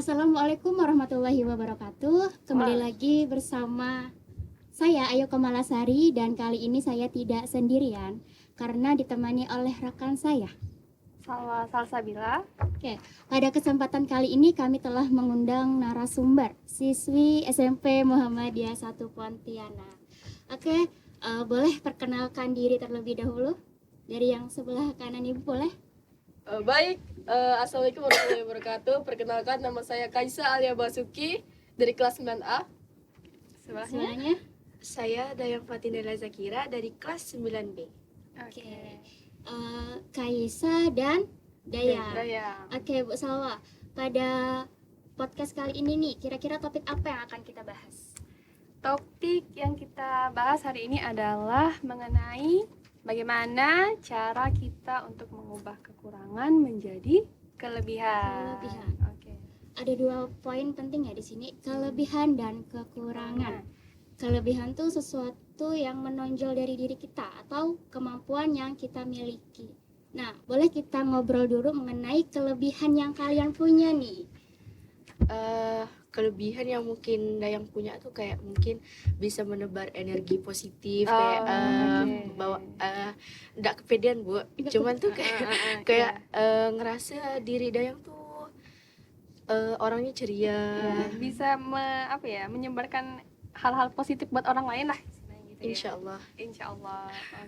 Assalamualaikum warahmatullahi wabarakatuh. Kembali lagi bersama saya Ayu Kamalasari, dan kali ini saya tidak sendirian karena ditemani oleh rekan saya. Salsabila. Oke, pada kesempatan kali ini kami telah mengundang narasumber siswi SMP Muhammadiyah 1 Pontianak. Oke, boleh perkenalkan diri terlebih dahulu dari yang sebelah kanan Ibu, boleh? Baik, Assalamualaikum warahmatullahi wabarakatuh. Perkenalkan, nama saya Kaisa Alia Basuki dari kelas 9A. Sebelahnya. Saya Dayang Fatinela Zakira dari kelas 9B. Oke. Kaisa dan Dayang. Oke, Bu Salwa. Pada podcast kali ini nih, kira-kira topik apa yang akan kita bahas? Topik yang kita bahas hari ini adalah mengenai bagaimana cara kita untuk mengubah kekurangan menjadi kelebihan. Oke. Ada 2 poin penting ya di sini, kelebihan dan kekurangan. Kelebihan tuh sesuatu yang menonjol dari diri kita atau kemampuan yang kita miliki. Nah, boleh kita ngobrol dulu mengenai kelebihan yang kalian punya nih. Kelebihan yang mungkin Dayang punya tuh kayak mungkin bisa menebar energi positif, bawa nggak kepedean Bu, cuman tuh kayak ngerasa diri Dayang tuh orangnya ceria, Bisa menyebarkan hal-hal positif buat orang lain lah. Insya Allah. Okay.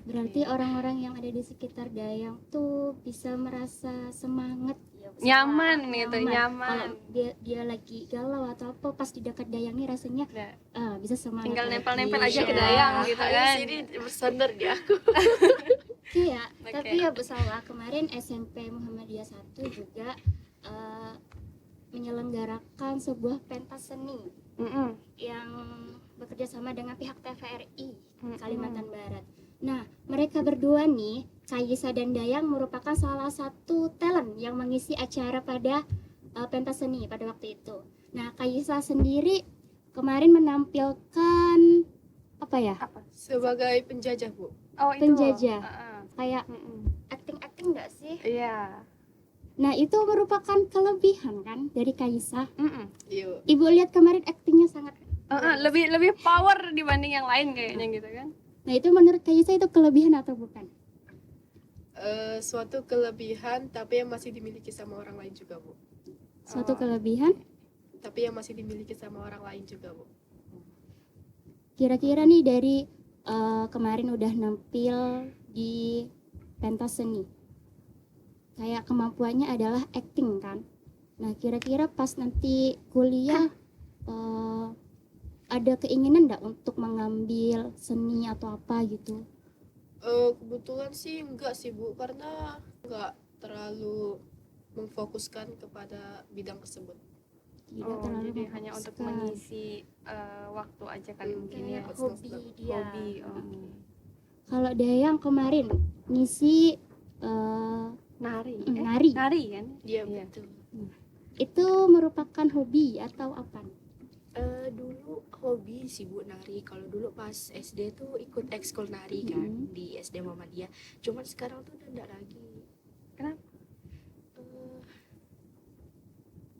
Berarti orang-orang yang ada di sekitar Dayang tuh bisa merasa semangat ya, nyaman. Kalau dia lagi galau atau apa, pas di dekat Dayang nih rasanya bisa semangat. Tinggal nempel-nempel lagi. aja ke Dayang gitu kan. Sini bersandar di aku. Iya, tapi ya Bu Salwa, kemarin SMP Muhammadiyah 1 juga menyelenggarakan sebuah pentas seni yang bekerja sama dengan pihak TVRI Kalimantan Barat. Nah, mereka berdua nih, Kaisa dan Dayang, merupakan salah satu talent yang mengisi acara pada pentas seni pada waktu itu. Nah, Kaisa sendiri kemarin menampilkan apa ya? Sebagai penjajah Bu. Oh, itu. Penjajah. Kayak acting nggak sih? Iya. Nah, itu merupakan kelebihan kan dari Kaisa. Iya. Ibu lihat kemarin actingnya sangat Lebih power dibanding yang lain kayaknya gitu kan. Nah, itu menurut Kaisa itu kelebihan atau bukan? Suatu kelebihan tapi yang masih dimiliki sama orang lain juga Bu. Suatu kelebihan Tapi yang masih dimiliki sama orang lain juga Bu. kira-kira nih dari kemarin udah nampil di pentas seni, kayak kemampuannya adalah acting kan. Nah, kira-kira pas nanti kuliah ada keinginan nggak untuk mengambil seni atau apa gitu? Kebetulan sih enggak sih Bu, karena enggak terlalu memfokuskan kepada bidang tersebut. Tidak terlalu Jadi hanya untuk memfokuskan. mengisi waktu aja kali mungkin ya. Kayak hobi dia. Hobi. Kalau Dayang kemarin ngisi Nari kan? Iya, Iya. betul. itu merupakan hobi atau apa? Dulu hobi sih Bu nari. Kalau dulu pas SD tuh ikut ekskul nari kan di SD Muhammadiyah. Cuman sekarang tuh udah enggak lagi. Kenapa?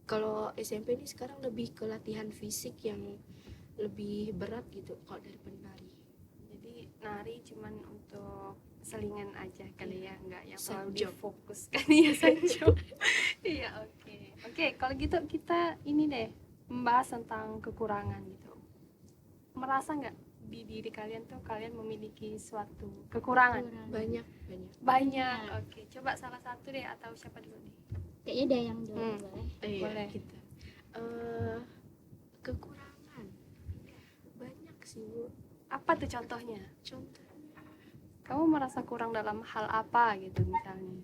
Kalau SMP ini sekarang lebih ke latihan fisik yang lebih berat gitu kalau daripada nari. Jadi nari cuman untuk selingan aja kali ya, enggak yang Side terlalu job. difokuskan ya saja. Iya, oke. Kalau gitu kita ini deh membahas tentang kekurangan gitu. Merasa nggak di diri kalian tuh kalian memiliki suatu kekurangan? Banyak. Oke, coba salah satu deh atau siapa dulu nih? Kayaknya Dayang dulu boleh. Boleh. Kita. Kekurangan banyak sih Bu. Apa tuh contohnya? Contohnya Kamu merasa kurang dalam hal apa gitu misalnya?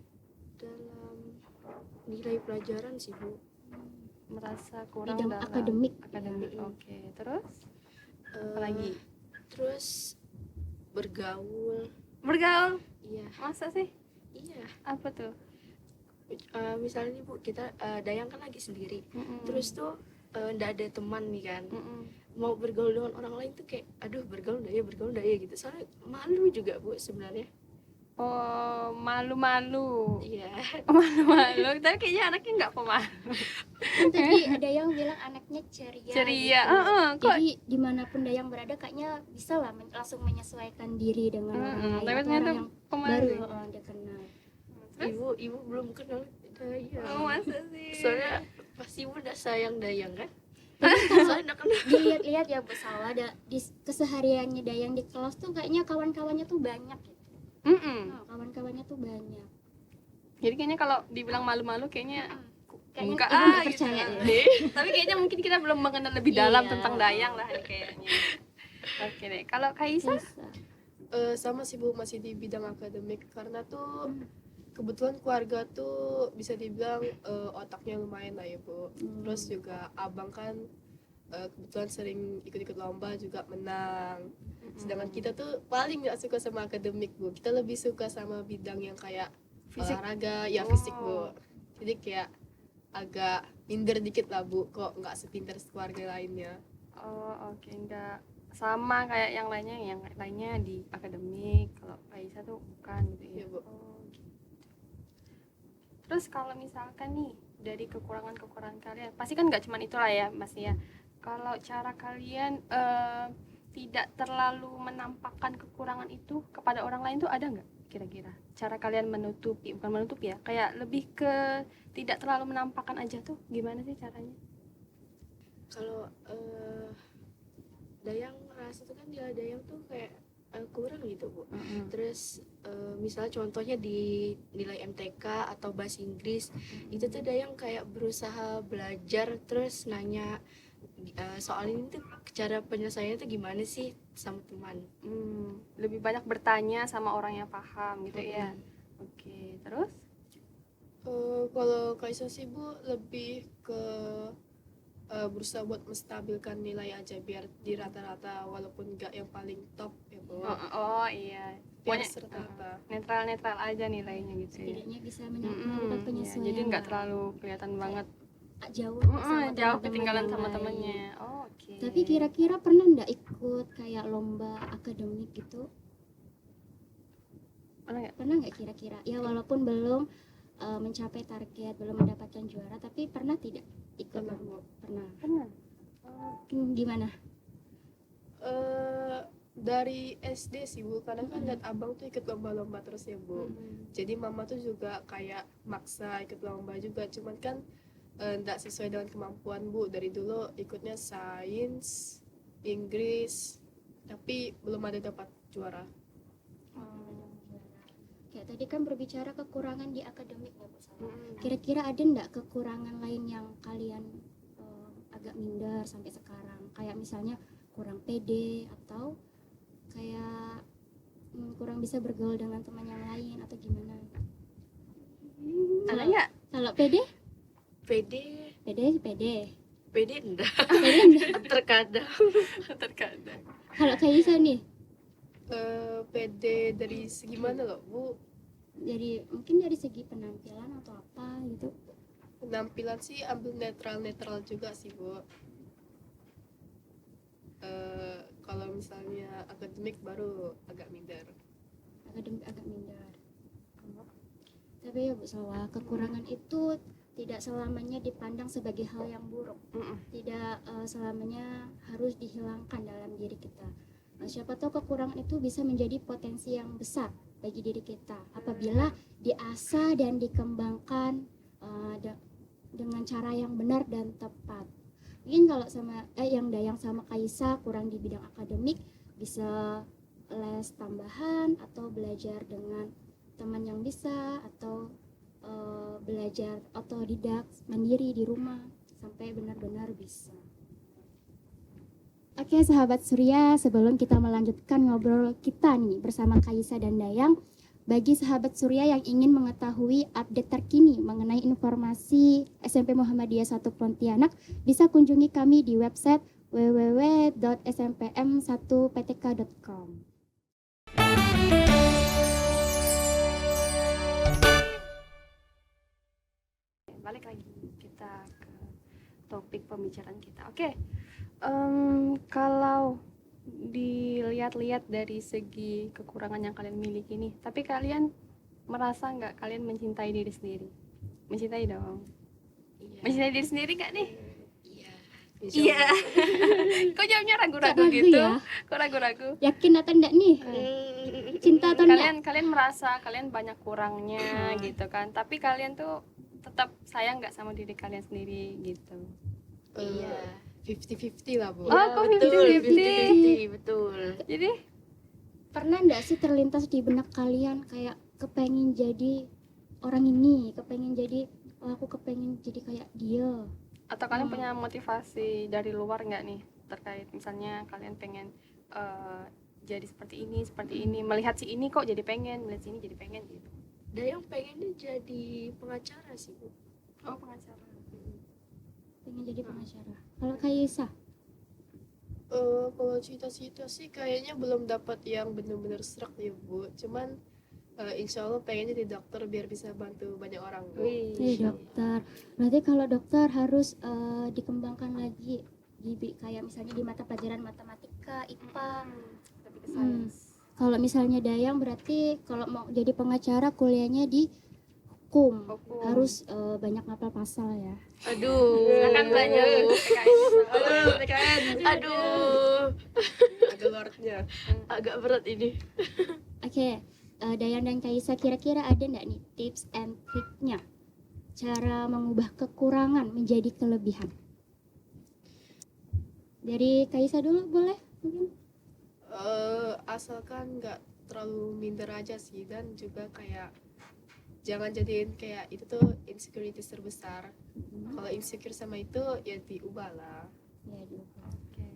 dalam nilai pelajaran sih Bu. Merasa kurang Bidang dalam akademik. Oke, terus apa Eh, lagi? Terus bergaul. Iya. Masa sih? Iya. Apa tuh? Misalnya nih Bu, kita Dayang kan lagi sendiri. Terus tuh ndak ada teman nih kan. Mau bergaul dengan orang lain tuh kayak aduh bergaul ndak ya gitu. Soalnya malu juga Bu sebenarnya. malu-malu. Iya. Malu-malu, tapi kayaknya anaknya nggak pemalu. Kan tadi Dayang bilang anaknya ceria. Ceria. Gitu. Kok Jadi dimanapun Dayang berada kayaknya bisa lah langsung menyesuaikan diri dengan orang lain tapi atau ternyata orang yang pemalu. baru dia kenal. Terus? Ibu belum kenal Dayang. Oh, masa sih? Soalnya pasti ibu udah sayang Dayang kan? Soalnya udah kenal. Dilihat-lihat ya Bu Salwa, di kesehariannya Dayang di kelas tuh kayaknya kawan-kawannya tuh banyak gitu. Kawan-kawannya tuh banyak. Jadi kayaknya kalau dibilang malu-malu kayaknya Kayaknya enggak ibu nggak gitu. percaya ya. Tapi kayaknya mungkin kita belum mengenal lebih dalam Iya. tentang Dayang lah ini kayaknya. Oke deh. Kalau Kaisa? Bisa. Sama sih Bu, masih di bidang akademik karena tuh kebetulan keluarga tuh bisa dibilang otaknya lumayan lah ya Bu. Terus juga abang kan kebetulan sering ikut-ikut lomba juga menang. Sedangkan kita tuh paling nggak suka sama akademik Bu, kita lebih suka sama bidang yang kayak Fisik. olahraga, ya fisik Bu. Jadi kayak agak minder dikit lah Bu, kok nggak sepintar keluarga lainnya. Oh, oke, enggak sama kayak yang lainnya di akademik. Kalau Kaisa tuh bukan gitu ya. Iya, Bu. Oh, gitu. Terus kalau misalkan nih dari kekurangan-kekurangan kalian, pasti kan nggak cuma itulah ya Mas ya. Kalau cara kalian tidak terlalu menampakkan kekurangan itu kepada orang lain tuh ada nggak kira-kira? Cara kalian bukan menutupi ya, kayak lebih ke tidak terlalu menampakkan aja tuh gimana sih caranya? Kalau Dayang ngerasa tuh kan Dayang tuh kayak kurang gitu Bu. Terus misalnya contohnya di nilai MTK atau bahasa Inggris, itu tuh Dayang kayak berusaha belajar terus nanya soal ini tuh cara penyelesaiannya tuh gimana sih sama teman. Lebih banyak bertanya sama orang yang paham gitu ya. Oke, terus? Kalau Kaisa sih Bu lebih ke berusaha buat menstabilkan nilai aja biar di rata-rata walaupun nggak yang paling top ya Bu. Oh iya. Biar Pokoknya rata-rata. netral aja nilainya gitu ya. Setidaknya bisa Mm-mm, melakukan ya, penyesuaian. jadi nggak lah. terlalu kelihatan banget jauh jauh teman-teman ketinggalan yang sama lain. temennya. Oh, oke. Tapi kira-kira pernah nggak ikut kayak lomba akademik gitu? Pernah nggak kira-kira? Ya walaupun belum mencapai target, belum mendapatkan juara, tapi pernah tidak ikut lomba? Pernah. Gimana? Dari SD sih Bu, karena kan lihat abang tuh ikut lomba-lomba terus ya Bu. Jadi mama tuh juga kayak maksa ikut lomba juga, cuman kan nggak sesuai dengan kemampuan Bu. Dari dulu ikutnya sains, Inggris, tapi belum ada dapat juara. Kayak tadi kan berbicara kekurangan di akademik ya Bu Salwa. Kira-kira ada nggak kekurangan lain yang kalian agak minder sampai sekarang? Kayak misalnya kurang pede atau kayak kurang bisa bergaul dengan teman yang lain atau gimana? Ada nggak? Kalau pede? Pede enggak. Pede enggak? Terkadang. Kalau Kaisa nih, PD dari segi mana loh Bu? mungkin dari segi penampilan atau apa gitu? Penampilan sih ambil netral juga sih Bu. Kalau misalnya akademik baru agak minder. Akademik agak minder. Tapi ya Bu Salwa, kekurangan itu tidak selamanya dipandang sebagai hal yang buruk. Tidak selamanya harus dihilangkan dalam diri kita. Siapa tahu kekurangan itu bisa menjadi potensi yang besar bagi diri kita apabila diasah dan dikembangkan dengan cara yang benar dan tepat. Mungkin kalau sama yang Dayang sama Kaisa kurang di bidang akademik, bisa les tambahan atau belajar dengan teman yang bisa, atau belajar otodidak mandiri di rumah sampai benar-benar bisa. Oke sahabat Surya, sebelum kita melanjutkan ngobrol kita nih bersama Kaisa dan Dayang, bagi sahabat Surya yang ingin mengetahui update terkini mengenai informasi SMP Muhammadiyah 1 Pontianak, bisa kunjungi kami di website www.smpm1ptk.com. Balik lagi kita ke topik pembicaraan kita. Oke. Kalau dilihat-lihat dari segi kekurangan yang kalian miliki nih, tapi kalian merasa nggak kalian mencintai diri sendiri? Mencintai dong. Iya. Mencintai diri sendiri nggak nih? Iya. Iya. Kok jawabnya ragu-ragu Ragu gitu? ya? Kok ragu-ragu? Yakin atau enggak nih? Cinta atau enggak? Kalian merasa kalian banyak kurangnya gitu kan, tapi kalian tuh tetap sayang nggak sama diri kalian sendiri gitu. Iya. 50-50 lah, Bu. Oh, kok betul, 50-50? betul. Jadi Pernah enggak sih terlintas di benak kalian kayak kepengen jadi orang ini, kepengen jadi aku kepengen jadi kayak dia. atau kalian punya motivasi dari luar nggak nih terkait misalnya kalian pengen jadi seperti ini, melihat si ini kok jadi pengen, melihat si ini jadi pengen gitu. Dan yang pengennya jadi pengacara sih, Bu. Oh, pengacara. Pengen jadi pengacara. Kalau Kaisa, Kalau cita-cita sih kayaknya belum dapat yang benar-benar serak ya, Bu. Cuman insya Allah pengennya jadi dokter biar bisa bantu banyak orang, Bu. dokter. Berarti kalau dokter harus dikembangkan lagi kayak misalnya di mata pelajaran matematika, IPA. Lebih ke sains. Kalau misalnya Dayang berarti kalau mau jadi pengacara kuliahnya di hukum. Hukum. Harus banyak ngapal pasal ya. Aduh. Silakan belajar PKN. Aduh. Ada lordnya. Agak berat ini. Oke, Dayang dan Kaisa kira-kira ada nggak nih tips and triknya cara mengubah kekurangan menjadi kelebihan? Dari Kaisa dulu boleh mungkin? Asalkan nggak terlalu minder aja sih, dan juga kayak jangan jadiin kayak itu tuh insecurities terbesar. Kalau insecure sama itu ya diubah lah. Ya, diubah. Oke.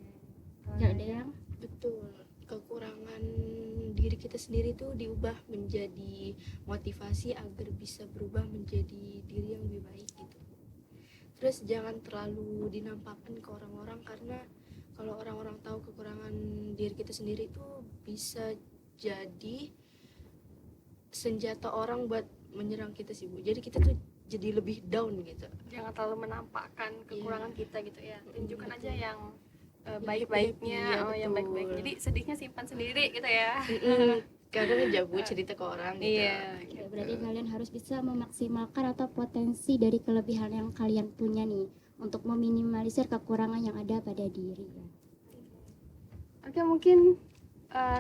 Ya, Dayang. Betul. Kekurangan diri kita sendiri tuh diubah menjadi motivasi agar bisa berubah menjadi diri yang lebih baik gitu. Terus jangan terlalu dinampakkan ke orang-orang, karena kalau orang-orang tahu kekurangan diri kita sendiri tuh bisa jadi senjata orang buat menyerang kita sih, Bu. Jadi kita tuh jadi lebih down gitu. Jangan terlalu menampakkan kekurangan kita gitu ya. Tunjukkan aja yang Yang baik-baiknya, happy, yang betul. baik-baik. Jadi sedihnya simpan sendiri gitu ya. Kadang aja, Bu, cerita ke orang gitu. Iya. Ya, berarti kalian harus bisa memaksimalkan atau potensi dari kelebihan yang kalian punya nih untuk meminimalisir kekurangan yang ada pada diri ya. Oke, mungkin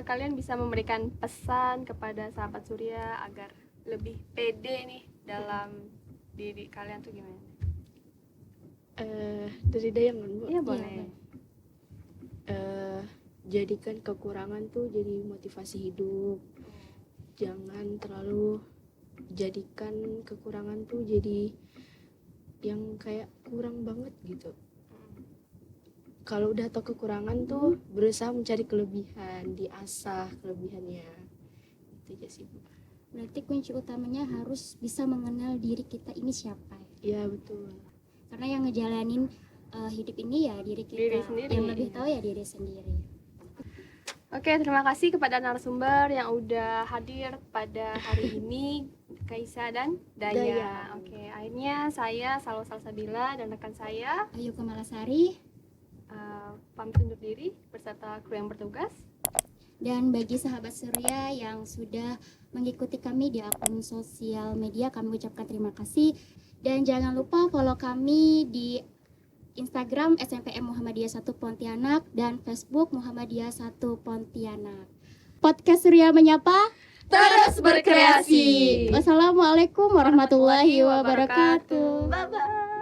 kalian bisa memberikan pesan kepada sahabat Surya agar lebih pede nih dalam diri kalian tuh gimana? Dari Dayang kan, Bu? Iya, boleh. Jadikan kekurangan tuh jadi motivasi hidup. Jangan terlalu jadikan kekurangan tuh jadi yang kayak kurang banget gitu. Kalau udah tahu kekurangan tuh berusaha mencari kelebihan, diasah kelebihannya. Itu aja sih, Bu. Berarti kunci utamanya harus bisa mengenal diri kita ini siapa ya. Iya, betul. Karena yang ngejalanin hidup ini ya diri kita. Diri sendiri. Yang lebih tahu ya diri sendiri. Oke, terima kasih kepada narasumber yang udah hadir pada hari ini, Kaisa dan Daya. Daya. Oke, akhirnya saya Salwa Salsabila dan rekan saya Ayu Kamalasari. pamit undur diri beserta kru yang bertugas. Dan bagi sahabat Surya yang sudah mengikuti kami di akun sosial media, kami ucapkan terima kasih. Dan jangan lupa follow kami di Instagram SMPM Muhammadiyah 1 Pontianak dan Facebook Muhammadiyah 1 Pontianak. Podcast Surya Menyapa Terus berkreasi. Wassalamualaikum warahmatullahi wabarakatuh. Bye-bye.